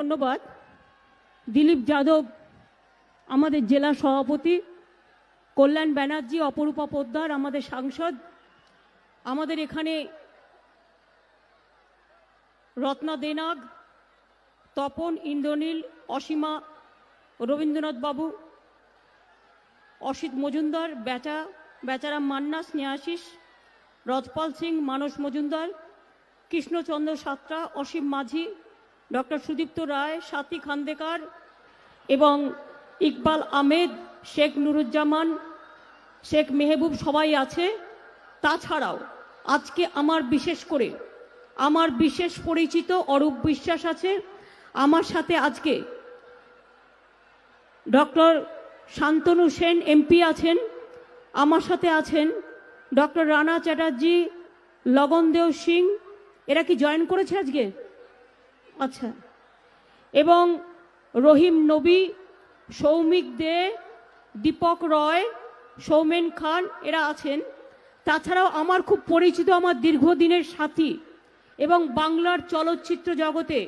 ধন্যবাদ। দিলীপ যাদব আমাদের জেলা সভাপতি, কল্যাণ ব্যানার্জি, অপরূপা পোদ্দার আমাদের সাংসদ, আমাদের এখানে রত্না দেনাগ, তপন, ইন্দ্রনীল, অসীমা, রবীন্দ্রনাথ বাবু, অসিত মজুমদার, বেচারাম মান্না, স্নেহাশিস, রথপাল সিং, মানস মজুমদার, কৃষ্ণচন্দ্র সাত্রা, অসীম মাঝি, ডক্টর সুদীপ্ত রায়, সাথী খান্দেকার এবং ইকবাল আহমেদ, শেখ নুরুজ্জামান, শেখ মেহবুব সবাই আছে। তাছাড়াও আজকে আমার বিশেষ পরিচিত অরূপ বিশ্বাস আছে আমার সাথে। আজকে ডক্টর শান্তনু সেন এমপি আছেন আমার সাথে, আছেন ডক্টর রানা চ্যাটার্জি, লগনদেও সিং, এরা কি জয়েন করেছে আজকে? আচ্ছা। এবং রহিম নবী, সৌমিক দে, দীপক রয়, সৌমেন খান, এরা আছেন। তাছাড়াও আমার খুব পরিচিত, আমার দীর্ঘদিনের সাথী এবং বাংলার চলচ্চিত্র জগতে,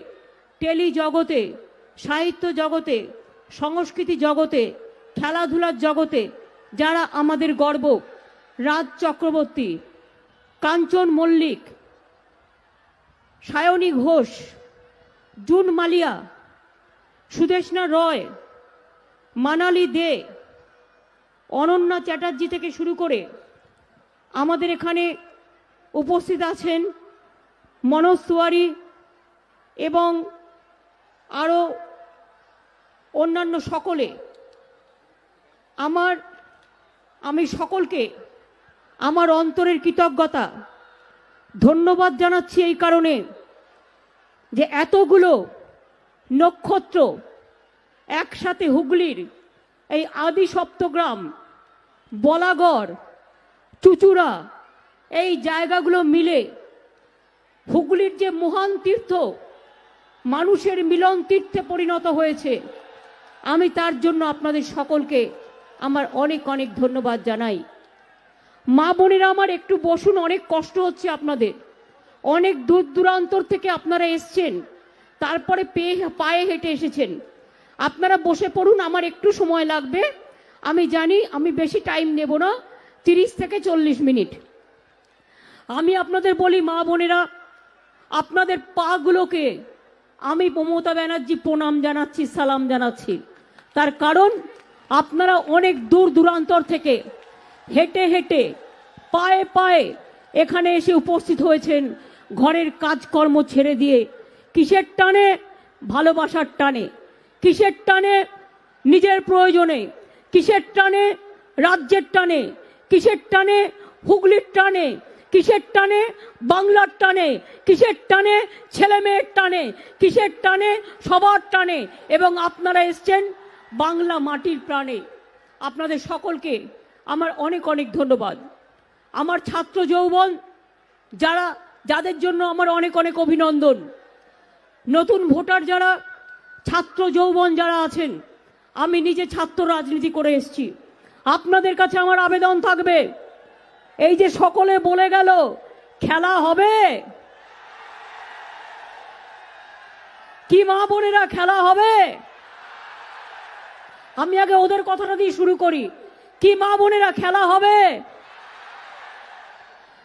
টেলি জগতে, সাহিত্য জগতে, সংস্কৃতি জগতে, খেলাধুলার জগতে যারা আমাদের গর্ব, রাজ চক্রবর্তী, কাঞ্চন মল্লিক, সায়নী ঘোষ, জুন মালিয়া, সুদেশনা রয়, মানালি দে, অনন্যা চ্যাটার্জি থেকে শুরু করে আমাদের এখানে উপস্থিত আছেন মনোজ তিওয়ারি এবং আরও অন্যান্য সকলে। আমি সকলকে আমার অন্তরের কৃতজ্ঞতা ধন্যবাদ জানাচ্ছি এই কারণে যে এতগুলো নক্ষত্র একসাথে হুগলির এই আদি সপ্তগ্রাম, বলাগড়, চুচুড়া, এই জায়গাগুলো মিলে হুগলির যে মহান তীর্থ মানুষের মিলন তীর্থে পরিণত হয়েছে, আমি তার জন্য আপনাদের সকলকে আমার অনেক অনেক ধন্যবাদ জানাই। মা বোনেরা আমার, একটু বসুন, অনেক কষ্ট হচ্ছে আপনাদের, অনেক দূর দূরান্তর থেকে আপনারা এসছেন, তারপরে পায়ে হেঁটে এসেছেন। আপনারা বসে পড়ুন, আমার একটু সময় লাগবে, আমি জানি, আমি বেশি টাইম নেব না, 30 থেকে 40 মিনিট। আমি আপনাদের বলি, মা বোনেরা, আপনাদের পাগুলোকে আমি মমতা ব্যানার্জি প্রণাম জানাচ্ছি, সালাম জানাচ্ছি। তার কারণ আপনারা অনেক দূর দূরান্তর থেকে হেঁটে হেঁটে, পায়ে পায়ে এখানে এসে উপস্থিত হয়েছেন, ঘরের কাজকর্ম ছেড়ে দিয়ে। কিসের টানে? ভালোবাসার টানে। কিসের টানে? নিজের প্রয়োজনে। কিসের টানে? রাজ্যের টানে। কিসের টানে? হুগলির টানে। কিসের টানে? বাংলার টানে। কিসের টানে? ছেলে মেয়ের টানে। কিসের টানে? সবার টানে। এবং আপনারা এসছেন বাংলা মাটির প্রাণে। আপনাদের সকলকে আমার অনেক অনেক ধন্যবাদ। আমার ছাত্র যৌবন যাদের জন্য আমার অনেক অনেক অভিনন্দন। নতুন ভোটার যারা, ছাত্র যৌবন যারা আছেন, আমি নিজে ছাত্র রাজনীতি করে এসেছি। আপনাদের কাছে আমার আবেদন থাকবে, এই যে সকলে বলে গেল খেলা হবে, কি মা বোনেরা খেলা হবে? আমি আগে ওদের কথাটা দিয়ে শুরু করি। কি মা বোনেরা খেলা হবে?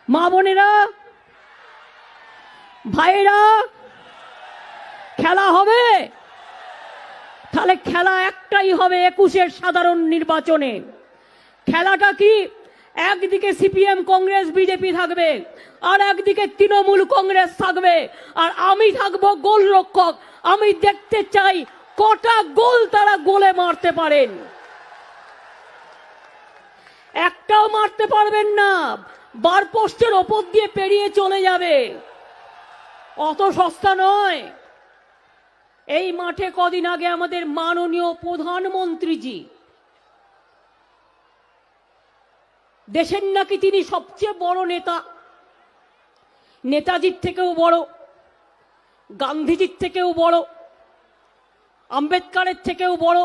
মা বোনেরা, ভাইরা, খেলা হবে? তাহলে খেলা একটাই হবে 21-এর সাধারণ নির্বাচনে। খেলাটা কি? একদিকে সিপিএম, কংগ্রেস, বিজেপি থাকবে, আর একদিকে তৃণমূল কংগ্রেস থাকবে, আর আমি থাকবো গোলরক্ষক। আমি দেখতে চাই কটা গোল তারা গোলে মারতে পারেন। একটাও মারতে পারবেন না, বার পোস্টের ওপর দিয়ে পেরিয়ে চলে যাবে। অত সস্তা নয়। এই মাঠে কদিন আগে আমাদের মাননীয় প্রধানমন্ত্রীজি, দেশের নাকি তিনি সবচেয়ে বড় নেতা, নেতাজির থেকেও বড়, গান্ধীজির থেকেও বড়, আম্বেদকরের থেকেও বড়।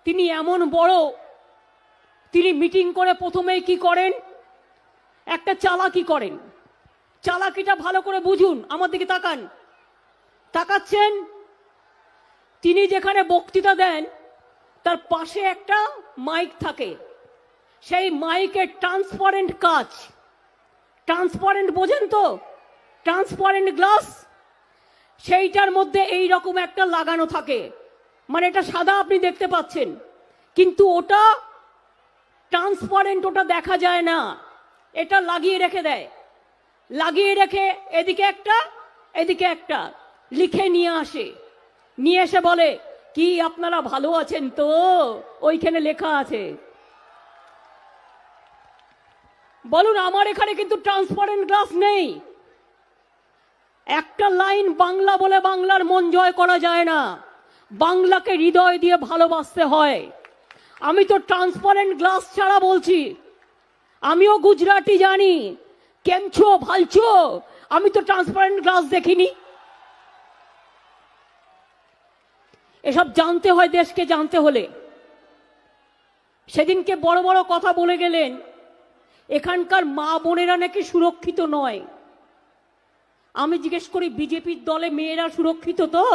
তিনি এমন বড়, তিনি মিটিং করে প্রথমেই কি করেন? একটা চালাকি করেন। চালাকিটা ভালো করে বুঝুন, আমার দিকে তাকান, তাকাচ্ছেন। তিনি যেখানে বক্তৃতা দেন তার পাশে একটা মাইক থাকে, সেই মাইকের ট্রান্সপারেন্ট কাচ, ট্রান্সপারেন্ট বোঝেন তো, ট্রান্সপারেন্ট গ্লাস, সেইটার মধ্যে এই রকম একটা লাগানো থাকে, মানে এটা সাদা আপনি দেখতে পাচ্ছেন, কিন্তু ওটা ট্রান্সপারেন্ট, ওটা দেখা যায় না, এটা লাগিয়ে রেখে দেয়, লাগিয়ে রেখে এদিকে একটা এদিকে একটা লিখে নিয়ে আসে, নিয়ে এসে বলে কি আপনারা ভালো আছেন তো, ওইখানে লেখা আছে। বলুন, আমার এখানে কিন্তু ট্রান্সপারেন্ট গ্লাস নেই। একটা লাইন বাংলা বলে বাংলার মন জয় করা যায় না, বাংলাকে হৃদয় দিয়ে ভালোবাসতে হয়। আমি তো ট্রান্সপারেন্ট গ্লাস ছাড়া বলছি, আমিও গুজরাটি জানি, কেমছো ভালছো, আমি তো ট্রান্সপারেন্ট গ্লাস দেখিনি। এসব জানতে হয় দেশকে জানতে হলে। সেদিনকে বড় বড় কথা বলে গেলেন, এখানকার মা বোনেরা নাকি সুরক্ষিত নয়। আমি জিজ্ঞেস করি, বিজেপির দলে মেয়েরা সুরক্ষিত তো?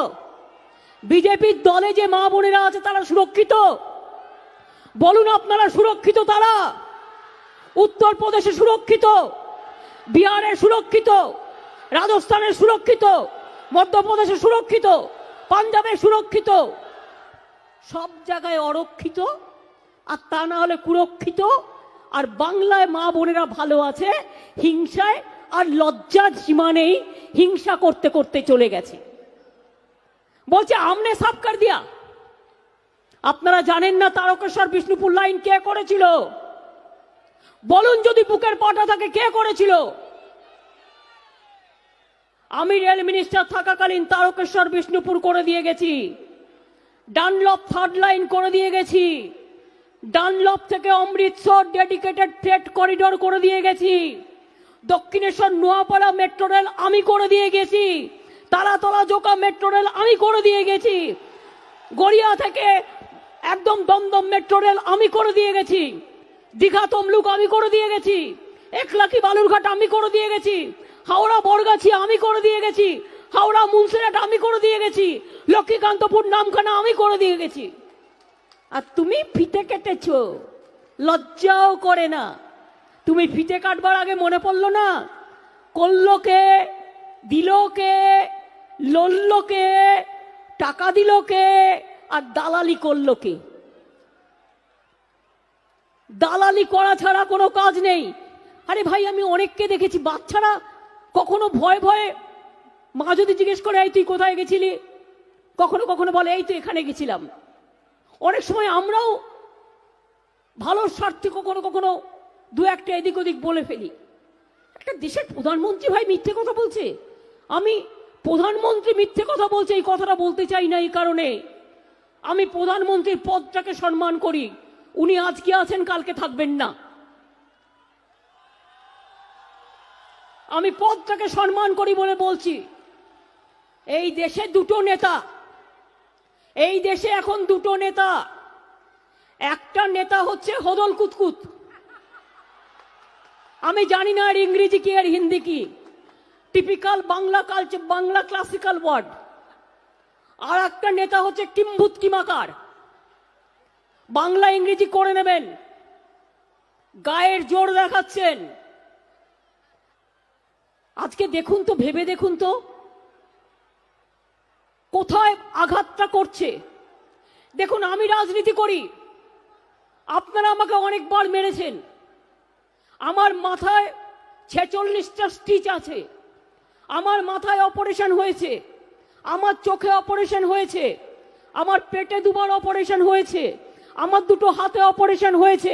বিজেপির দলে যে মা বোনেরা আছে তারা সুরক্ষিত? বলুন, আপনারা সুরক্ষিত? তারা উত্তরপ্রদেশে সুরক্ষিত, বিহারে সুরক্ষিত, রাজস্থানে সুরক্ষিত, মধ্যপ্রদেশে সুরক্ষিত, পাঞ্জাবে সুরক্ষিত, সব জায়গায় অরক্ষিত, আর তা না হলে কুরক্ষিত। আর বাংলায় মা বোনেরা ভালো আছে, হিংসায় আর লজ্জার সীমা নেই, হিংসা করতে করতে চলে গেছে। বলছে আমনে সাফ কর দিয়া। আপনারা জানেন না তারকেশ্বর বিষ্ণুপুর লাইন কে করেছিল? বলুন, যদি বুকের পাটা থাকে, কে করেছিল? আমি রেল মিনিস্টার থাকাকালীন তারকেশ্বর বিষ্ণুপুর করে দিয়ে গেছি, ডানলপ থার্ড লাইন করে দিয়ে গেছি, ডানলপ থেকে অমৃতসর ডেডিকেটেড ফ্রেট করিডোর করে দিয়ে গেছি, দক্ষিণেশ্বর নোয়াপাড়া মেট্রো রেল আমি করে দিয়ে গেছি, তারাতলা জোকা মেট্রো রেল আমি করে দিয়ে গেছি, গড়িয়া থেকে একদম দমদম মেট্রো রেল আমি করে দিয়ে গেছি, দীঘা তমলুক আমি করে দিয়ে গেছি, একলাখি বালুরঘাট আমি করে দিয়ে গেছি, হাওড়া বরগাছি আমি করে দিয়ে গেছি, হাওড়া মুন্সিরহাট আমি করে দিয়ে গেছি, লক্ষ্মীকান্তপুর নামখানা আমি করে দিয়ে গেছি। আর তুমি ফিতে কেটেছ, লজ্জাও করে না। তুমি ফিতে কাটবার আগে মনে পড়লো না করলো কে, দিল কে, লড়লো কে, টাকা দিল কে, আর দালালি করলো কে? দালালি করা ছাড়া কোনো কাজ নেই। আরে ভাই, আমি অনেককে দেখেছি, বাচ্চারা কখনো ভয়ে ভয়ে, মা যদি জিজ্ঞেস করে এই তুই কোথায় গেছিলি, কখনো কখনো বলে এই তো এখানে গেছিলাম। অনেক সময় আমরাও ভালো স্বার্থে কখনো কখনো দু একটা এদিক ওদিক বলে ফেলি। একটা দেশের প্রধানমন্ত্রী ভাই মিথ্যে কথা বলছে, আমি প্রধানমন্ত্রী মিথ্যে কথা বলছে এই কথাটা বলতে চাই না। এই কারণে আমি প্রধানমন্ত্রীর পদটাকে সম্মান করি, উনি আজকে আছেন কালকে থাকবেন না। আমি পদটাকে সম্মান করি বলে বলছি। এই দেশে দুটো নেতা, এই দেশে এখন দুটো নেতা। একটা নেতা হচ্ছে হদল কুতকুত, আমি জানি না আর ইংরেজি কি আর হিন্দি কি, typical Bangla culture, Bangla classical word. আর একটা নেতা হচ্ছে কিম্ভূত কিমাকার, বাংলা ইংরেজি করে নেবেন, গায়ের জোর দেখাচ্ছেন। আজকে দেখুন তো, ভেবে দেখুন তো কোথায় আঘাতটা করছে। দেখুন, আমি রাজনীতি করি, আপনারা আমাকে অনেকবার মেরেছেন, আমার মাথায় 46টা স্টিচ আছে, আমার মাথায় অপারেশন হয়েছে, আমার চোখে অপারেশন হয়েছে, আমার পেটে দুবার অপারেশন হয়েছে, আমার দুটো হাতে অপারেশন হয়েছে,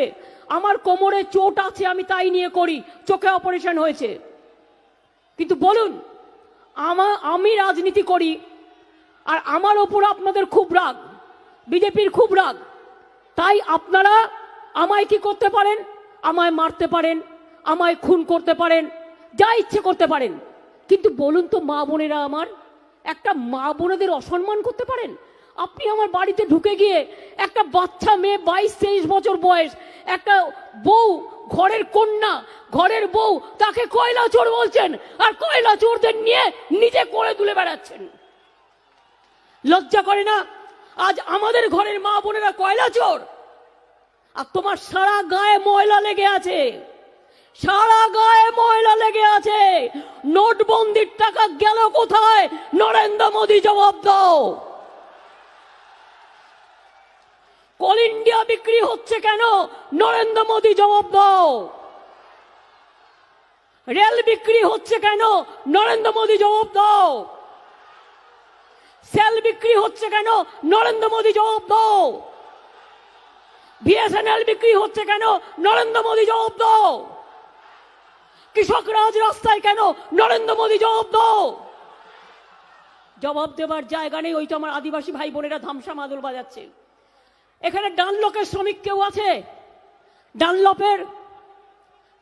আমার কোমরে চোট আছে, আমি তাই নিয়ে করি, চোখে অপারেশন হয়েছে। কিন্তু বলুন, আমি রাজনীতি করি আর আমার ওপর আপনাদের খুব রাগ, বিজেপির খুব রাগ, তাই আপনারা আমায় কি করতে পারেন? আমায় মারতে পারেন, আমায় খুন করতে পারেন, যা ইচ্ছে করতে পারেন। কিন্তু বলুন তো, মা বোনেরা আমার, একটা মা বোনেদের অসম্মান করতে পারেন? আপনি আমার বাড়িতে ঢুকে গিয়ে একটা বাচ্চা মেয়ে 22-23 বছর বয়স, একটা বউ, ঘরের কন্যা, ঘরের বউ, তাকে কয়লা চোর বলছেন, আর কয়লা চোরদের নিয়ে নিজে করে তুলে বেড়াচ্ছেন। লজ্জা করে না? আজ আমাদের ঘরের মা বোনেরা কয়লা চোর, আর তোমার সারা গায়ে ময়লা লেগে আছে, সারা গায়ে ময়লা লেগে আছে। নোটবন্দির টাকা গেল কোথায়? নরেন্দ্র মোদী জবাব দাও। কোল ইন্ডিয়া বিক্রি হচ্ছে কেন? নরেন্দ্র মোদী জবাব দাও। রেল বিক্রি হচ্ছে কেন? নরেন্দ্র মোদী জবাব দাও। সেল বিক্রি হচ্ছে কেন? নরেন্দ্র মোদী জবাব দাও। বিএসএনএল বিক্রি হচ্ছে কেন? নরেন্দ্র মোদী জবাব দাও। কৃষকরা আজ রাস্তায় কেন? নরেন্দ্র মোদী জবাব দাও। জবাব দেবার জায়গা নেই। ওই তো আমার আদিবাসী ভাই বোনেরা ধামসা মাদল বাজাচ্ছে। এখানে ডানলপের শ্রমিক কেউ আছে?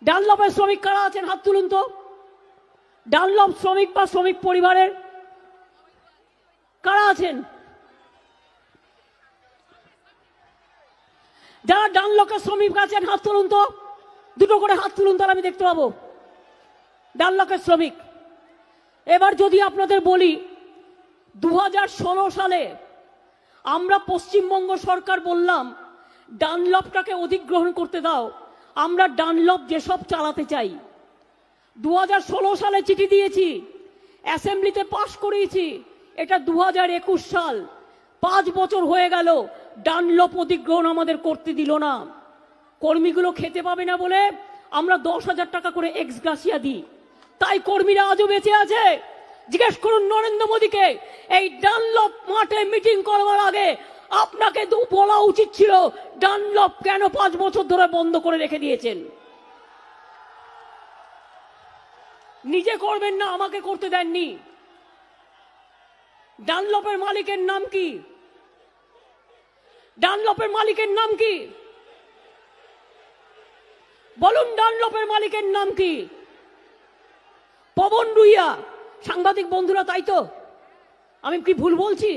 ডানলপের শ্রমিক কারা আছেন? হাত তুলুন তো। ডানলপ শ্রমিক বা শ্রমিক পরিবারের কারা আছেন? যারা ডানলপের শ্রমিক আছেন হাত তুলুন তো। দুটো করে হাত তুলুন, তাহলে আমি দেখতে পাবো। ডানলপের শ্রমিক। এবার যদি আপনাদের বলি 2016 সালে আমরা পশ্চিমবঙ্গ সরকার বললাম ডানলপটাকে অধিগ্রহণ করতে দাও, আমরা ডানলপ যেসব চালাতে চাই। 2016 সালে চিঠি দিয়েছি, অ্যাসেম্বলিতে পাশ করিয়েছি। এটা 2021 সাল, 5 বছর হয়ে গেল। ডানলপ অধিগ্রহণ আমাদের করতে দিল না। কর্মীগুলো খেতে পাবে না বলে আমরা 10,000 টাকা করে এক্স গ্রাসিয়া দিই, তাই কর্মীরা আজও বেঁচে আছে। জিজ্ঞেস করুন নরেন্দ্র মোদীকে, এই ডানলপ মাঠে মিটিং করবার আগে আপনাকে বলা উচিত ছিল ডানলপ কেন 5 বছর ধরে বন্ধ করে রেখে দিয়েছেন। নিজে করবেন না, আমাকে করতে দেননি। ডানলপের মালিকের নাম কি? ডানলপের মালিকের নাম কি বলুন? ডানলপের মালিকের নাম কি? পবন রুইয়া। সাংবাদিক বন্ধুরা, তাই তো? আমি কি ভুল বলছি?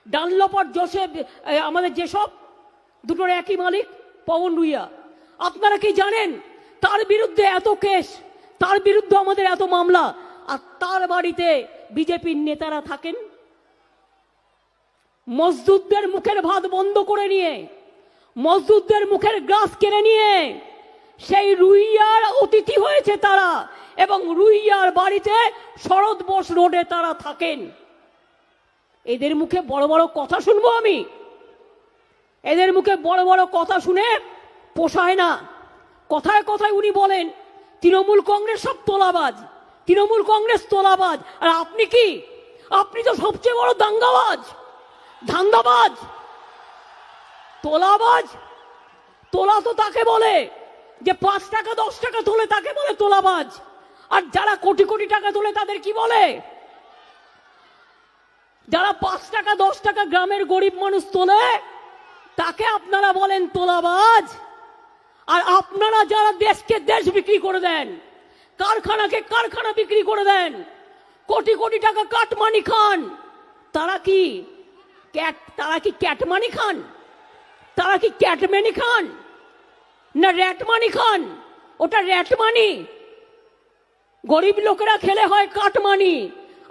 ডানলপ আর জোসেফ আমাদের যেসব দুটোর একই মালিক, পবন রুইয়া। আপনারা কি জানেন তার বিরুদ্ধে এত কেস, তার বিরুদ্ধে আমাদের এত মামলা, আর তার বাড়িতে বিজেপির নেতারা থাকেন? মজদুরদের মুখের ভাত বন্ধ করে নিয়ে, মজদুরদের মুখের গ্রাস কেড়ে নিয়ে সেই রুইয়ার অতিথি হয়েছে তারা, এবং রুইয়ার বাড়িতে শরৎ বোস রোডে তারা থাকেন। এদের মুখে বড় বড় কথা শুনবো আমি? এদের মুখে বড় বড় কথা শুনে পোষায় না। কথায় কথায় উনি বলেন তৃণমূল কংগ্রেস সব তোলাবাজ, তৃণমূল কংগ্রেস তোলাবাজ। আর আপনি কি? আপনি তো সবচেয়ে বড় দাঙ্গাবাজ, ধান্দাবাজ, তোলাবাজ। তোলা তো তাকে বলে যে 5 টাকা 10 টাকা তোলে, তাকে বলে তোলাবাজ। আর যারা কোটি কোটি টাকা তোলে তাদের কি বলে? যারা 5 টাকা 10 টাকা গ্রামের গরিব মানুষ তোলে তাকে আপনারা বলেন তোলাবাজ। আর আপনারা যারা দেশকে দেশ বিক্রি করে দেন, কারখানাকে কারখানা বিক্রি করে দেন, কোটি কোটি টাকা কাটমানি খান, তারা কি ক্যাটমানি খান? তারা কি ক্যাটমানি খান না র্যাটমানি খান? ওটা র্যাটমানি। গরিব লোকেরা খেলে হয় কাটমানি,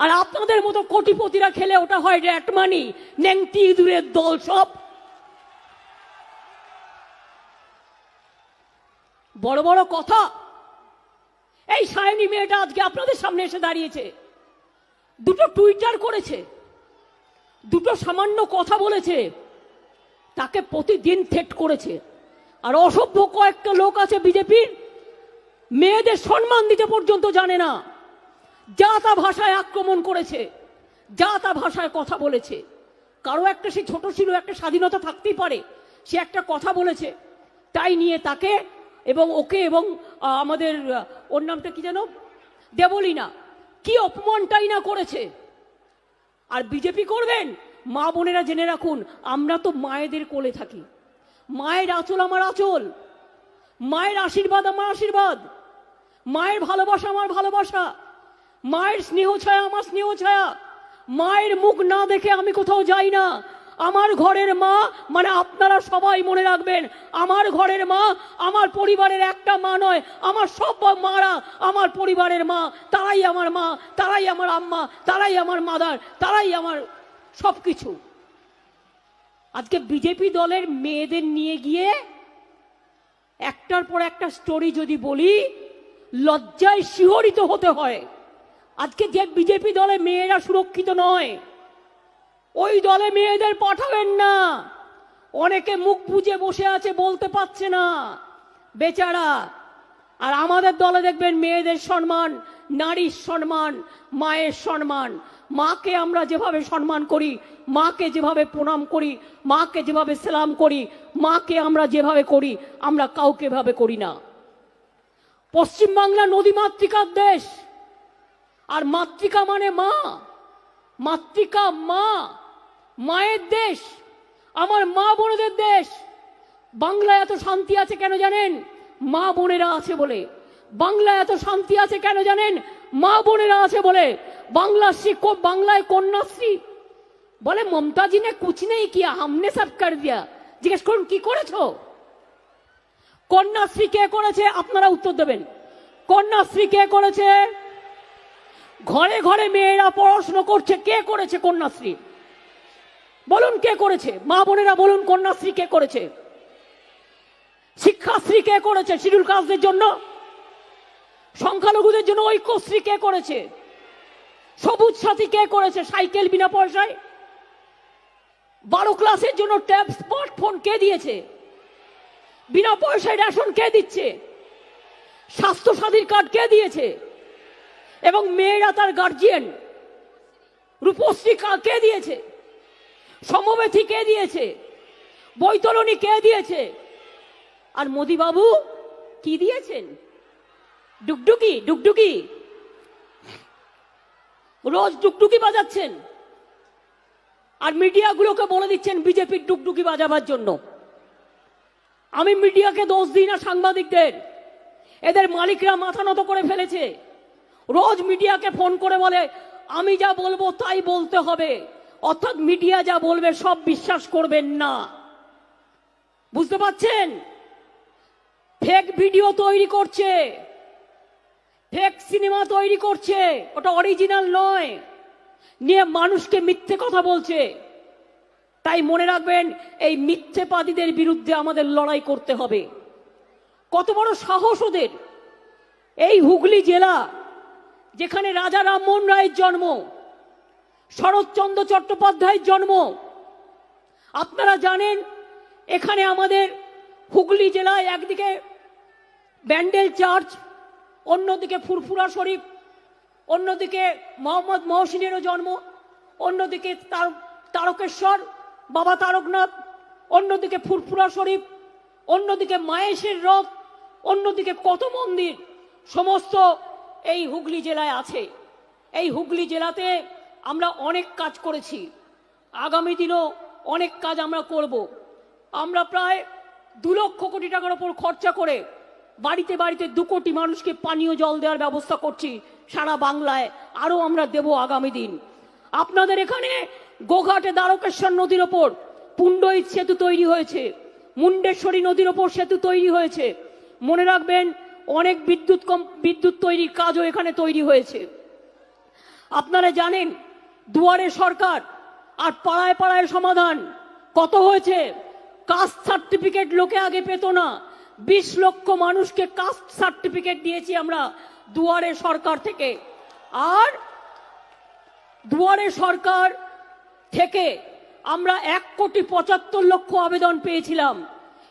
আর আপনাদের মতো কোটিপতিরা খেলে ওটা হয় র্যাটমানি। নেংটি ইঁদুরের দল সব। বড় বড় কথা। এই সায়নী মেয়েটা আজকে আপনাদের সামনে এসে দাঁড়িয়েছে, দুটো টুইটার করেছে, দুটো সামান্য কথা বলেছে, তাকে প্রতিদিন থ্রেট করেছে। আর অসভ্য কয়েকটা লোক আছে বিজেপির, মেয়েদের সম্মান দিতে পর্যন্ত জানে না, যা তা ভাষায় আক্রমণ করেছে, যা তা ভাষায় কথা বলেছে। কারো একটা সে ছোট ছিল, একটা স্বাধীনতা থাকতেই পারে, সে একটা কথা বলেছে, তাই নিয়ে তাকে এবং ওকে এবং আমাদের ওর নামটা কি যেন, দেবলীনা, কি অপমানটাই না করেছে। আর বিজেপি করবেন? মা বোনেরা জেনে রাখুন, আমরা তো মায়েদের কোলে থাকি। মায়ের আঁচল আমার আঁচল, মায়ের আশীর্বাদ আমার আশীর্বাদ, মায়ের ভালোবাসা আমার ভালোবাসা, মায়ের স্নেহ ছায়া আমার স্নেহ ছায়া। মায়ের মুখ না দেখে আমি কোথাও যাই না। আমার ঘরের মা মানে আপনারা সবাই মনে রাখবেন, আমার ঘরের মা আমার পরিবারের একটা মা নয়, আমার সব মারা আমার পরিবারের মা। তারাই আমার মা, তারাই আমার আম্মা, তারাই আমার মাদার, তারাই আমার সবকিছু। আজকে বিজেপি দলের মেয়েদের নিয়ে গিয়ে একটার পর একটা স্টোরি যদি বলি লজ্জায় শিহরিত হতে হয়। আজকে যে বিজেপি দলে মেয়েরা সুরক্ষিত নয়, ওই দলে মেয়েদের পাঠাবেন না। অনেকে মুখ বুজে বসে আছে, বলতে পারছে না বেচারা। আর আমাদের দলে দেখবেন মেয়েদের সম্মান, নারীর সম্মান, মায়ের সম্মান। মাকে আমরা যেভাবে সম্মান করি, মাকে যেভাবে প্রণাম করি, মাকে যেভাবে সালাম করি, মাকে আমরা যেভাবে করি, আমরা কাউকে ভাবে করি না। পশ্চিমবাংলা নদী মাতৃকার দেশ, আর মাতৃকা মানে মা, মাতৃকা মা, মায়ের দেশ, আমার মা বোনেদের দেশ। বাংলায় এত শান্তি আছে কেন জানেন? মা বোনেরা আছে বলে। বাংলায় এত শান্তি আছে কেন জানেন? মা বোনেরা আছে বলে। বাংলায় কন্যাশ্রী বলে মমতাজি নে কুছ নেই কিয়া, হামনে সব কর দিয়া। জিজ্ঞেস করুন কি করেছো? কন্যাশ্রী কে করেছে? আপনারা উত্তর দেবেন। কন্যাশ্রী কে করেছে? ঘরে ঘরে মেয়েরা পড়াশোনা করছে, কে করেছে কন্যাশ্রী? বলুন কে করেছে? মা বোনেরা বলুন কন্যাশ্রী কে করেছে? শিক্ষাশ্রী কে করেছে শিডিউল কাস্টদের জন্য? সংখ্যালঘুদের জন্য ঐক্যশ্রী কে করেছে? সবুজ সাথী কে করেছে সাইকেল বিনা পয়সায়? 12 ক্লাসের জন্য ট্যাব, স্মার্টফোন কে দিয়েছে? বিনা পয়সায় রেশন কে দিচ্ছে? স্বাস্থ্য সাথীর কার্ড কে দিয়েছে? এবং মেয়েরা তার গার্জিয়ান। রূপশ্রী কে দিয়েছে? সমবেথী কে দিয়েছে? বৈতরণী কে দিয়েছে? আর মোদি বাবু কি দিয়েছেন? ডুগডুগি, ডুগডুগি, রোজ ডুগডুগি বাজাচ্ছেন আর মিডিয়াগুলোকে বলে দিচ্ছেন বিজেপির ডুগডুগি বাজাবার জন্য। আমি মিডিয়াকে দোষ দিই না, সাংবাদিকদের। এদের মালিকরা মাথা নত করে ফেলেছে। রোজ মিডিয়াকে ফোন করে বলে আমি যা বলবো তাই বলতে হবে, অর্থাৎ মিডিয়া যা বলবে সব বিশ্বাস করবেন না। বুঝতে পারছেন? ফেক ভিডিও তৈরি করছে, ফেক সিনেমা তৈরি করছে, ওটা অরিজিনাল নয়, নিয়ে মানুষকে মিথ্যে কথা বলছে। তাই মনে রাখবেন, এই মিথ্যেবাদীদের বিরুদ্ধে আমাদের লড়াই করতে হবে। কত বড় সাহস ওদের! এই হুগলি জেলা, যেখানে রাজা রামমোহন রায়ের জন্ম, শরৎচন্দ্র চট্টোপাধ্যায়ের জন্ম, আপনারা জানেন এখানে আমাদের হুগলি জেলায় একদিকে ব্যান্ডেল চার্চ, অন্যদিকে ফুরফুরা শরীফ, অন্যদিকে মোহাম্মদ মহসিনেরও জন্ম, অন্যদিকে তারকেশ্বর বাবা তারকনাথ, অন্যদিকে ফুরফুরা শরীফ, অন্যদিকে মায়েশের রথ, অন্যদিকে কত মন্দির, সমস্ত এই হুগলি জেলায় আছে। এই হুগলি জেলাতে আমরা অনেক কাজ করেছি, আগামী দিনও অনেক কাজ আমরা করব। আমরা প্রায় 2 লক্ষ কোটি টাকার উপর খরচা করে বাড়িতে বাড়িতে 2 কোটি মানুষকে পানীয় জল দেওয়ার ব্যবস্থা করছি সারা বাংলায়। আরো আমরা দেব আগামী দিন। আপনাদের এখানে গোঘাটে দ্বারকেশ্বর নদীর ওপর পুণ্ডইত সেতু তৈরি হয়েছে, মুন্ডেশ্বরী নদীর ওপর সেতু তৈরি হয়েছে। মনে রাখবেন, অনেক বিদ্যুৎ তৈরির কাজও এখানে তৈরি হয়েছে। আপনারা জানেন দুয়ারে সরকার আর পাড়ায় পাড়ায় সমাধান কত হয়েছে। কাস্ট সার্টিফিকেট লোকে আগে পেত না, 20 লক্ষ মানুষকে কাস্ট সার্টিফিকেট দিয়েছি আমরা দুয়ারে সরকার থেকে। আর দুয়ারে সরকার থেকে আমরা 1,75,00,000 আবেদন পেয়েছিলাম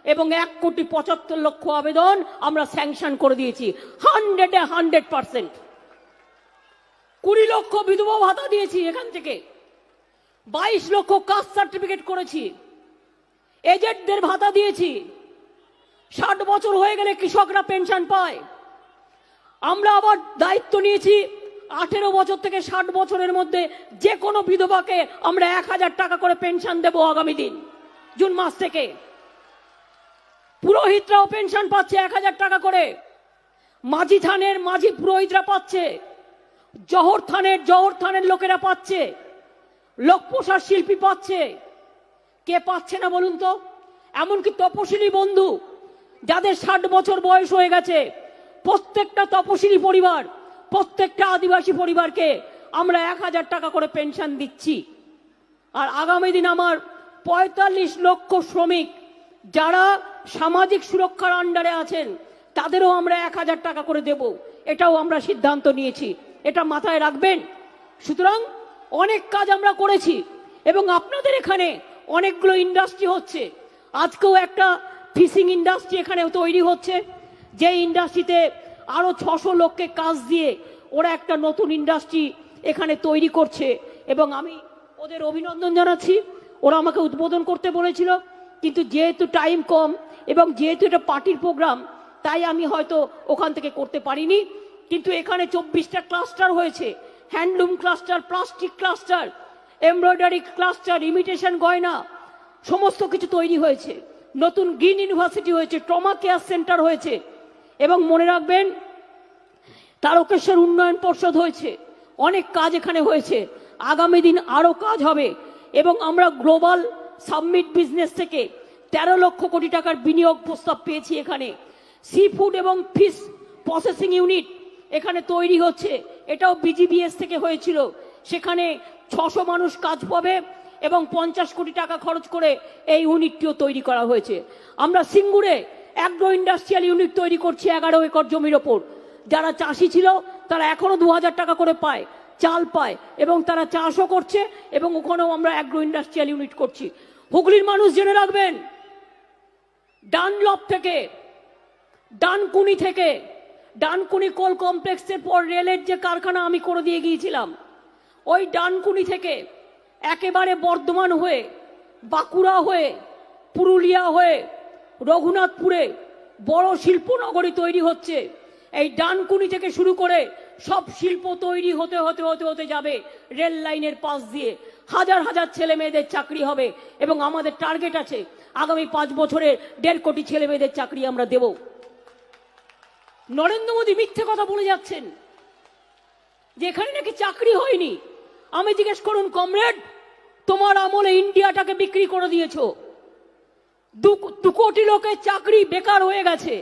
এবং 1,75,00,000 আবেদন আমরা স্যাংশন করে দিয়েছি 100%। 20 লক্ষ বিধবা ভাতা দিয়েছি এখান থেকে, 22 লক্ষ কাস্ট সার্টিফিকেট করেছি, এজেন্টদের ভাতা দিয়েছি। 60 বছর হয়ে গেলে কৃষকরা পেনশন পায়। আমরা আবার দায়িত্ব নিয়েছি 18 বছর থেকে 60 বছরের মধ্যে যে কোনো বিধবাকে আমরা 1000 টাকা করে পেনশন দেব আগামী দিন জুন মাস থেকে। পুরোহিতরাও পেনশন পাচ্ছে 1000 টাকা করে, মাঝি থানের মাঝি পুরোহিতরা পাচ্ছে, জহর থানের লোকেরা পাচ্ছে, লোক পোষার শিল্পী পাচ্ছে। কে পাচ্ছে না বলুন তো? এমনকি তপশিলি বন্ধু যাদের 60 বছর বয়স হয়ে গেছে, প্রত্যেকটা তপশিলি পরিবার, প্রত্যেকটা আদিবাসী পরিবারকে আমরা 1000 টাকা করে পেনশন দিচ্ছি। আর আগামী দিন আমার ৪৫ লক্ষ শ্রমিক যারা সামাজিক সুরক্ষার আন্ডারে আছেন তাদেরও আমরা ১,০০০ টাকা করে দেব, এটাও আমরা সিদ্ধান্ত নিয়েছি, এটা মাথায় রাখবেন। সুতরাং অনেক কাজ আমরা করেছি এবং আপনাদের এখানে অনেকগুলো ইন্ডাস্ট্রি হচ্ছে। আজকেও একটা ফিশিং ইন্ডাস্ট্রি এখানে তৈরি হচ্ছে, যে ইন্ডাস্ট্রিতে আরো ৬০০ লোককে কাজ দিয়ে ওরা একটা নতুন ইন্ডাস্ট্রি এখানে তৈরি করছে এবং আমি ওদের অভিনন্দন জানাচ্ছি। ওরা আমাকে উদ্বোধন করতে বলেছিল, কিন্তু যেহেতু টাইম কম এবং যেহেতু এটা পার্টির প্রোগ্রাম, তাই আমি হয়তো ওখান থেকে করতে পারিনি। কিন্তু এখানে ২৪টা ক্লাস্টার হয়েছে, handloom cluster, plastic cluster, embroidery cluster, imitation গয়না, সমস্ত কিছু তৈরি হয়েছে। নতুন গ্রিন ইউনিভার্সিটি হয়েছে, ট্রমা কেয়ার সেন্টার হয়েছে এবং মনে রাখবেন তারকেশ্বর উন্নয়ন পর্ষদ হয়েছে। অনেক কাজ এখানে হয়েছে, আগামী দিন আরো কাজ হবে এবং আমরা গ্লোবাল সাবমিট বিজনেস থেকে ১৩ লক্ষ কোটি টাকার বিনিয়োগ প্রস্তাব পেয়েছি। এখানে সি ফুড এবং ফিশ প্রসেসিং ইউনিট এখানে তৈরি হচ্ছে, এটাও বিজিবিএস থেকে হয়েছিল। সেখানে ৬০০ মানুষ কাজ পাবে এবং ৫০ কোটি টাকা খরচ করে এই ইউনিটটিও তৈরি করা হয়েছে। আমরা সিঙ্গুরে অ্যাগ্রো ইন্ডাস্ট্রিয়াল ইউনিট তৈরি করছি ১১ একর জমির ওপর। যারা চাষি ছিল তারা এখনো ২,০০০ টাকা করে পায়, চাল পায় এবং তারা চাষও করছে এবং ওখানেও আমরা অ্যাগ্রো ইন্ডাস্ট্রিয়াল ইউনিট করছি। হুগলির মানুষ জেনে রাখবেন, ডানলপ থেকে, ডানকুনি থেকে, ডানকুনি কোল কমপ্লেক্সের পর রেলের যে কারখানা আমি করে দিয়ে গিয়েছিলাম, ওই ডানকুনি থেকে একেবারে বর্ধমান হয়ে, বাঁকুড়া হয়ে, পুরুলিয়া হয়ে, রঘুনাথপুরে বড় শিল্পনগরী তৈরি হচ্ছে। এই ডানকুনি থেকে শুরু করে সব শিল্প তৈরি হতে হতে হতে হতে যাবে রেল লাইনের পাশ দিয়ে। হাজার হাজার ছেলে মেয়েদের চাকরি হবে এবং আমাদের টার্গেট আছে আগামী ৫ বছরে ১.৫ কোটি ছেলে মেয়েদের চাকরি আমরা দেব। নরেন্দ্র মোদী মিথ্যে কথা বলে যাচ্ছেন যে এখানে নাকি চাকরি হয়নি। আমি জিজ্ঞেস করুন, কমরেড, তোমার আমলে ইন্ডিয়াটাকে বিক্রি করে দিয়েছ, ২ কোটি লোকের চাকরি বেকার হয়ে গেছে।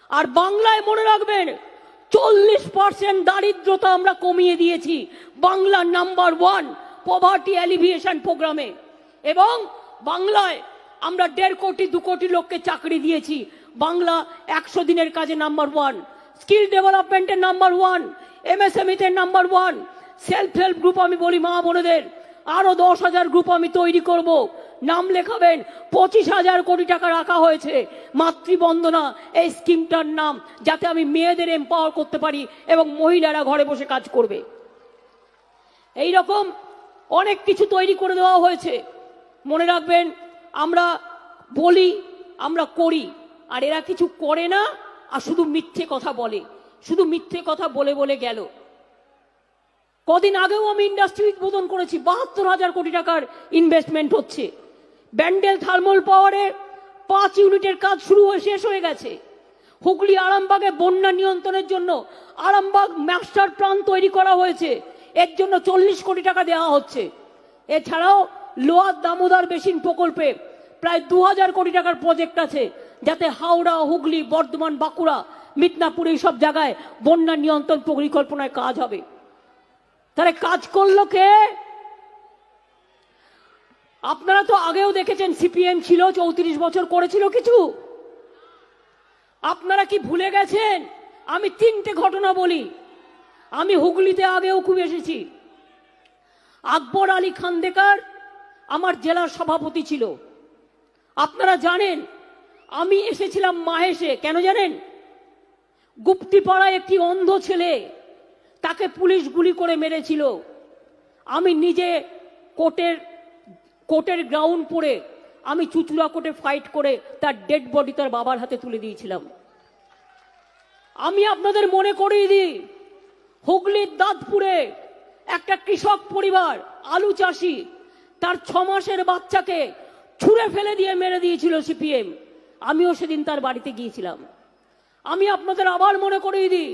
আর বাংলায় মনে রাখবেন ৪০% দারিদ্রতা আমরা কমিয়ে দিয়েছি বাংলা নাম্বার 1 পভার্টি অ্যালিভিয়েশন প্রোগ্রামে, এবং বাংলায় আমরা ১.৫ কোটি ২ কোটি লোককে চাকরি দিয়েছি। বাংলা ১০০ দিনের কাজে নাম্বার 1, স্কিল ডেভেলপমেন্টের নাম্বার 1, এমএসএমইতে নাম্বার 1, সেলফ হেল্প গ্রুপ আমি বলি মা বোনেদের আরো ১০,০০০ গ্রুপ আমি তৈরি করব। নাম লেখাবেন, ২৫,০০০ কোটি টাকা রাখা হয়েছে মাতৃবন্দনা এই স্কিমটার নাম, যাতে আমি মেয়েদের এম্পাওয়ার করতে পারি এবং মহিলারা ঘরে বসে কাজ করবে। এই রকম অনেক কিছু তৈরি করে দেওয়া হয়েছে। মনে রাখবেন, আমরা বলি, আমরা করি, আর এরা কিছু করে না আর শুধু মিথ্যে কথা বলে, শুধু মিথ্যে কথা বলে বলে গেল। কদিন আগেও আমি ইন্ডাস্ট্রি উদ্বোধন করেছি, ৭২,০০০ কোটি টাকার ইনভেস্টমেন্ট হচ্ছে। ব্যান্ডেল থার্মাল পাওয়ারে ৫ ইউনিটের কাজ শুরু হয়ে শেষ হয়ে গেছে। হুগলি আরামবাগে বন্যা নিয়ন্ত্রণের জন্য আরামবাগ মাস্টার প্ল্যান তৈরি করা হয়েছে, এর জন্য ৪০ কোটি টাকা দেওয়া হচ্ছে। এছাড়াও লোয়ার দামোদর বেসিন প্রকল্পে প্রায় ২,০০০ কোটি টাকার প্রজেক্ট আছে, যাতে হাওড়া, হুগলি, বর্ধমান, বাঁকুড়া, মিদনাপুর এই সব জায়গায় বন্যা নিয়ন্ত্রণ পরিকল্পনায় কাজ হবে। তাহলে কাজ করলো কে? আপনারা তো আগেও দেখেছেন, সিপিএম ছিল, ৩৪ বছর করেছিল কিছু? আপনারা কি ভুলে গেছেন? আমি ৩টে ঘটনা বলি। আমি হুগলিতে আগেও খুব এসেছি। আকবর আলী খান্দেকার আমার জেলার সভাপতি ছিল। আপনারা জানেন আমি এসেছিলাম মাহেশে, কেন জানেন? গুপ্তিপাড়ায় একটি অন্ধ ছেলে, তাকে পুলিশ গুলি করে মেরেছিল। আমি নিজে কোর্টের গ্রাউন্ড পরে আমি চুচুড়া কোর্টে ফাইট করে তার ডেড বডি তার বাবার হাতে তুলে দিয়েছিলাম। আমি আপনাদের মনে করিয়ে দিই, হুগলির দাঁতপুরে একটা কৃষক পরিবার, আলু চাষি, তার ৬ মাসের বাচ্চাকে ছুঁড়ে ফেলে দিয়ে মেরে দিয়েছিল সিপিএম। আমিও সেদিন তার বাড়িতে গিয়েছিলাম। আমি আপনাদের আবার মনে করিয়ে দিই,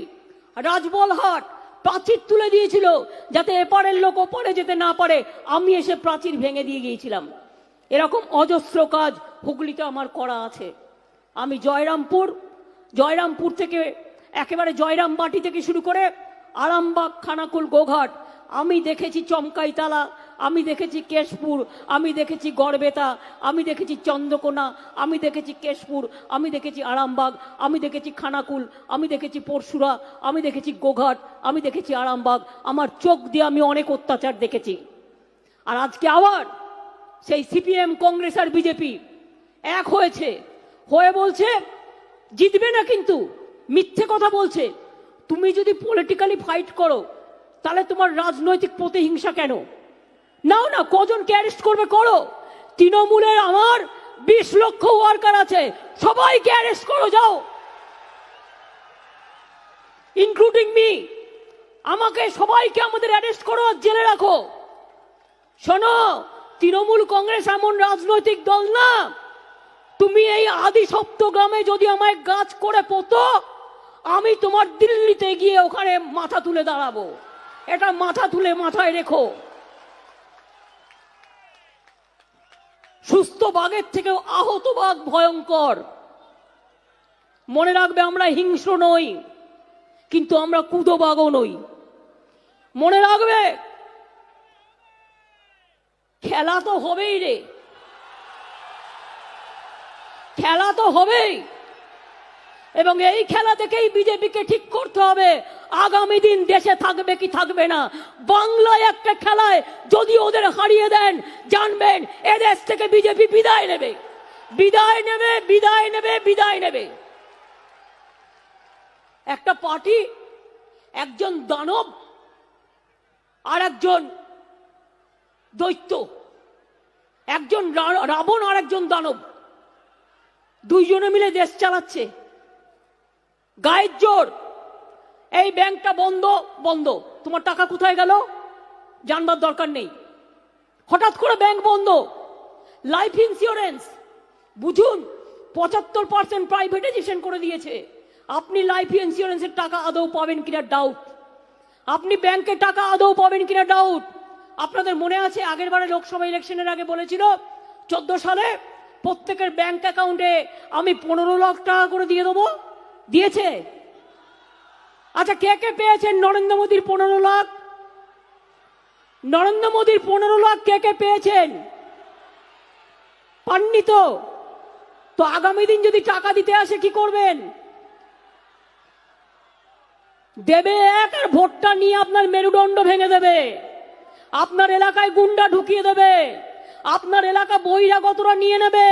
রাজবলহাট প্রাচীর তুলে দিয়েছিল যাতে এপারের লোক ওপারে যেতে না পারে, আমি এসে প্রাচীর ভেঙে দিয়ে গিয়েছিলাম। এরকম অজস্র কাজ হুগলিতে আমার করা আছে। আমি জয়রামপুর থেকে একেবারে জয়রামবাটি থেকে শুরু করে আরামবাগ, খানাকুল, গোঘাট আমি দেখেছি, চমকাইতলা আমি দেখেছি কেশপুর, আমি দেখেছি গড়বেতা, আমি দেখেছি চন্দ্রকোনা, আমি দেখেছি কেশপুর, আমি দেখেছি আরামবাগ, আমি দেখেছি খানাকুল, আমি দেখেছি পরশুরা, আমি দেখেছি গোঘাট, আমি দেখেছি আরামবাগ। আমার চোখ দিয়ে আমি অনেক অত্যাচার দেখেছি। আর আজকে আবার সেই সিপিএম, কংগ্রেস আর বিজেপি এক হয়েছে, হয়ে বলছে জিতবে না, কিন্তু মিথ্যে কথা বলছে। তুমি যদি পলিটিক্যালি ফাইট করো তাহলে তোমার রাজনৈতিক প্রতিহিংসা কেন? নাও না, কজনকে অ্যারেস্ট করবে করো। তৃণমূলের আমার 20 লক্ষ ওয়ার্কার আছে, সবাইকে অ্যারেস্ট করো, যাও, ইনক্লুডিং মি। আমাকে সবাইকে আমাদের অ্যারেস্ট করো আর জেলে রাখো। শোনো, তৃণমূল কংগ্রেস এমন রাজনৈতিক দল না, তুমি এই আদি সপ্তগ্রামে যদি আমায় গাছ করে পোতো, আমি তোমার দিল্লিতে গিয়ে ওখানে মাথা তুলে দাঁড়াবো। এটা মাথা তুলে মাথায় রেখো। সুস্থ বাঘের থেকেও আহত বাঘ ভয়ঙ্কর। মনে রাখবে, আমরা হিংস্র নই, কিন্তু আমরা কুদো বাঘও নই। মনে রাখবে, খেলা তো হবেই রে, খেলা তো হবেই। এবং এই খেলা থেকেই বিজেপিকে ঠিক করতে হবে আগামী দিন দেশে থাকবে কি থাকবে না। বাংলায় একটা খেলায় যদি ওদের হারিয়ে দেন, জানবেন এদেশ থেকে বিজেপি বিদায় নেবে, বিদায় নেবে, বিদায় নেবে, বিদায় নেবে। একটা পার্টি, একজন দানব আর একজন দৈত্য, একজন রাবণ আর একজন দানব, দুইজনে মিলে দেশ চালাচ্ছে। গায়ের জোর, এই ব্যাংকটা বন্ধ, বন্ধ, তোমার টাকা কোথায় গেল জানবার দরকার নেই। হঠাৎ করে ব্যাংক বন্ধ। লাইফ ইন্স্যুরেন্স বুঝুন 75% প্রাইভেটাইজেশন করে দিয়েছে। আপনি লাইফ ইন্স্যুরেন্সের টাকা আদৌ পাবেন কিনা ডাউট, আপনি ব্যাংকে টাকা আদৌ পাবেন কিনা ডাউট। আপনাদের মনে আছে আগের বারে লোকসভা ইলেকশনের আগে বলেছিল 14 সালে প্রত্যেকের ব্যাংক অ্যাকাউন্টে আমি 15 লাখ টাকা করে দিয়ে দেবো, দিয়েছে? আচ্ছা, কে কে পেয়েছেন নরেন্দ্র মোদীর 15 লাখ? নরেন্দ্র মোদীর 15 লাখ কে কে পেয়েছেন? পাননি তো। তো আগামী দিন যদি টাকা দিতে আসে কি করবেন? দেবে এক, আর ভোটটা নিয়ে আপনার মেরুদণ্ড ভেঙে দেবে, আপনার এলাকায় গুন্ডা ঢুকিয়ে দেবে, আপনার এলাকা বহিরাগতরা নিয়ে নেবে,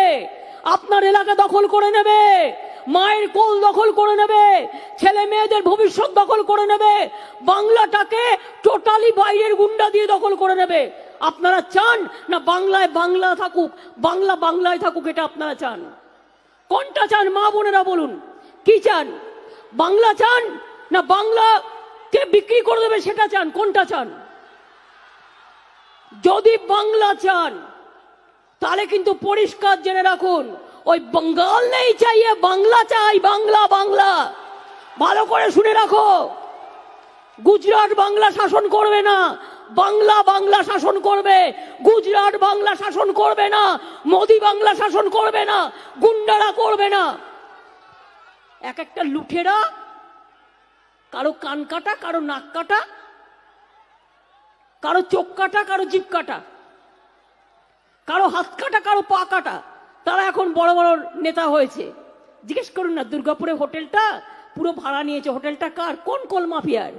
আপনার এলাকা দখল করে নেবে, মায়ের কোল দখল করে নেবে, ছেলে মেয়েদের ভবিষ্যৎ দখল করে নেবে, বাংলাটাকে টোটালি বাইরের গুন্ডা দিয়ে দখল করে নেবে। আপনারা চান না বাংলায় বাংলা থাকুক, বাংলা বাংলায় থাকুক? এটা আপনারা চান? কোনটা চান মা বোনেরা বলুন? কি চান? বাংলা চান না বাংলাকে বিক্রি করে দেবে সেটা চান? কোনটা চান? যদি বাংলা চান তাহলে কিন্তু পরিষ্কার জেনে রাখুন, ওই বঙ্গাল নেই চাইয়ে বাংলা চাই, বাংলা বাংলা। ভালো করে শুনে রাখো, গুজরাট বাংলা শাসন করবে না, বাংলা বাংলা শাসন করবে। গুজরাট বাংলা শাসন করবে না, মোদি বাংলা শাসন করবে না, গুন্ডারা করবে না। এক একটা লুঠেরা, কারো কান কাটা, কারো নাক কাটা, কারো চোখ কাটা, কারো জিভ কাটা, কারো হাত কাটা, কারো পা কাটা, তারা এখন বড় বড় নেতা হয়েছে। জিজ্ঞেস করুন না, দুর্গাপুরে হোটেলটা পুরো ভাড়া নিয়েছে, হোটেলটা কার? কোন কোল মাফিয়ার?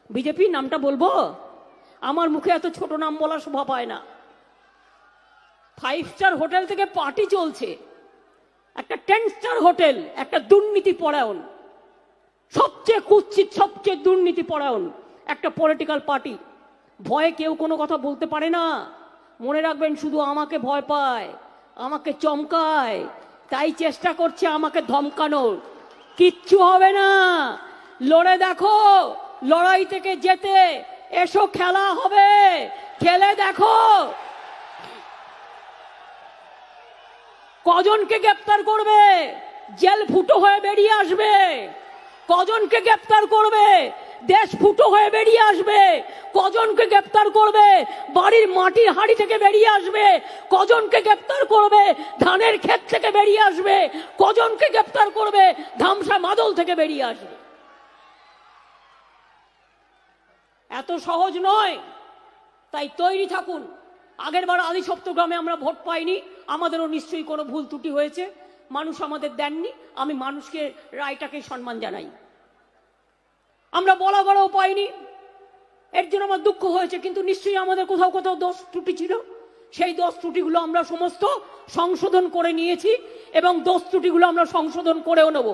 বিজেপি নামটা বলবো? আমার মুখে এত ছোট নাম বলা শোভা পায় না। 5 স্টার হোটেল থেকে পার্টি চলছে, একটা 10 স্টার হোটেল, একটা দুর্নীতি পরায়ণ, সবচেয়ে কুৎসিত, সবচেয়ে দুর্নীতি পরায়ণ একটা পলিটিক্যাল পার্টি। ভয়ে কেউ কোনো কথা বলতে পারে না। মনে রাখবেন, শুধু আমাকে ভয় পায়, আমাকে চমকায়, তাই চেষ্টা করছে আমাকে ধমকানোর। কিচ্ছু হবে না, লড়ে দেখো, লড়াই থেকে যেতে এসো, খেলা হবে, খেলে দেখো। কজনকে গ্রেপ্তার করবে? জেল ফুটো হয়ে বেরিয়ে আসবে। কজনকে গ্রেপ্তার করবে? দেশ ফুটো হয়ে বেরিয়ে আসবে। কজনকে গ্রেপ্তার করবে? বাড়ির মাটির হাড়ি থেকে বেরিয়ে আসবে। কজনকে গ্রেপ্তার করবে? ধানের ক্ষেত থেকে বেরিয়ে আসবে। কজনকে গ্রেপ্তার করবে? ধামসা মাদল থেকে বেরিয়ে আসবে। এত সহজ নয়, তাই তৈরি থাকুন। আগের বার আদি সপ্তগ্রামে আমরা ভোট পাইনি, আমাদেরও নিশ্চয়ই কোনো ভুল ত্রুটি হয়েছে, মানুষ আমাদের দেননি, আমি মানুষকে রায়টাকে সম্মান জানাই। আমরা বলা বড়ও পাইনি, এর জন্য আমার দুঃখ হয়েছে, কিন্তু নিশ্চয়ই আমাদের কোথাও কোথাও দোষ ত্রুটি ছিল, সেই দোষ ত্রুটিগুলো আমরা সমস্ত সংশোধন করে নিয়েছি এবং দোষ ত্রুটিগুলো আমরা সংশোধন করেও নেব।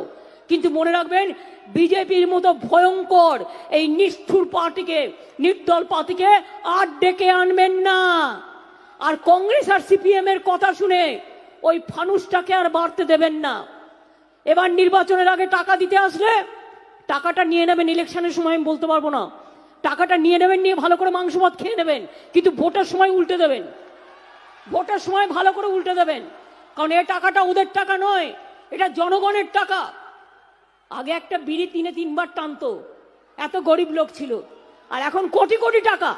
কিন্তু মনে রাখবেন, বিজেপির মতো ভয়ঙ্কর এই নিষ্ঠুর পার্টিকে, নির্দল পার্টিকে আর ডেকে আনবেন না। আর কংগ্রেস আর সিপিএম এর কথা শুনে ওই ফানুসটাকে আর বাড়তে দেবেন না। এবার নির্বাচনের আগে টাকা দিতে আসলে টাকাটা নিয়ে নেবেন, ইলেকশনের সময় আমি বলতে পারবো না, টাকাটা নিয়ে নেবেন, নিয়ে ভালো করে মাংস ভাত খেয়ে নেবেন, কিন্তু ভোটের সময় উল্টে দেবেন, ভোটের সময় ভালো করে উল্টে দেবেন, কারণ এই টাকাটা ওদের টাকা নয়, এটা জনগণের টাকা। আগে একটা বিড়ি 3-3 বার টানতো, এত গরিব লোক ছিল, আর এখন কোটি কোটি টাকা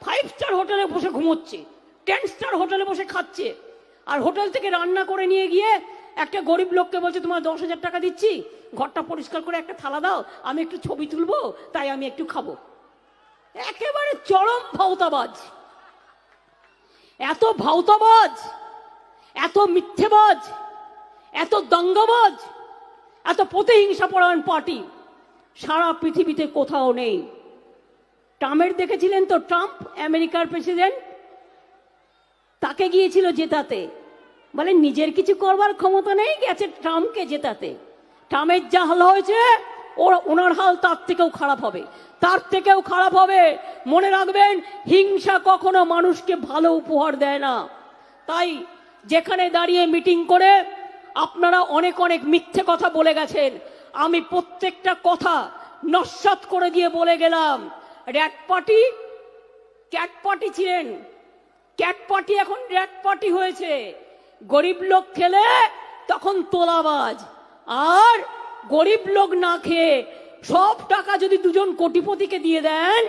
5 স্টার হোটেলে বসে ঘুমোচ্ছে, 10 স্টার হোটেলে বসে খাচ্ছে, আর হোটেল থেকে রান্না করে নিয়ে গিয়ে একটা গরিব লোককে বলছে তোমার 10,000 টাকা দিচ্ছি, ঘরটা পরিষ্কার করে একটা থালা দাও, আমি একটু ছবি তুলবো, তাই আমি একটু খাবো। একেবারে চরম ভাওতাবাজ, এত ভাওতাবাজ, এত মিথ্যেবাজ, এত দঙ্গাবাজ, এত প্রতিহিংসা পরায়ণ পার্টি সারা পৃথিবীতে কোথাও নেই। ট্রাম্পের দেখেছিলেন তো, ট্রাম্প আমেরিকার প্রেসিডেন্ট, তাকে গিয়েছিল জেতাতে, বলে নিজের কিছু করবার ক্ষমতা নেই, গেছে ট্রাম্পকে জেতাতে। ট্রাম্পের যা হাল হয়েছে ওনার হাল তার থেকেও খারাপ হবে, তার থেকেও খারাপ হবে। মনে রাখবেন, হিংসা কখনো মানুষকে ভালো উপহার দেয় না। তাই যেখানে দাঁড়িয়ে মিটিং করে আপনারা অনেক অনেক মিথ্যে কথা বলে গেছেন, আমি প্রত্যেকটা কথা নস্যাৎ করে দিয়ে বলে গেলাম। র্যাট পার্টি ক্যাট পার্টি ছিলেন, ক্যাট পার্টি এখন র্যাট পার্টি হয়েছে। গরিব লোক খেলে তখন তোলাবাজ, আর গরিব লোক না খেয়ে সব টাকা যদি দুজন কোটিপতিকে দিয়ে দেন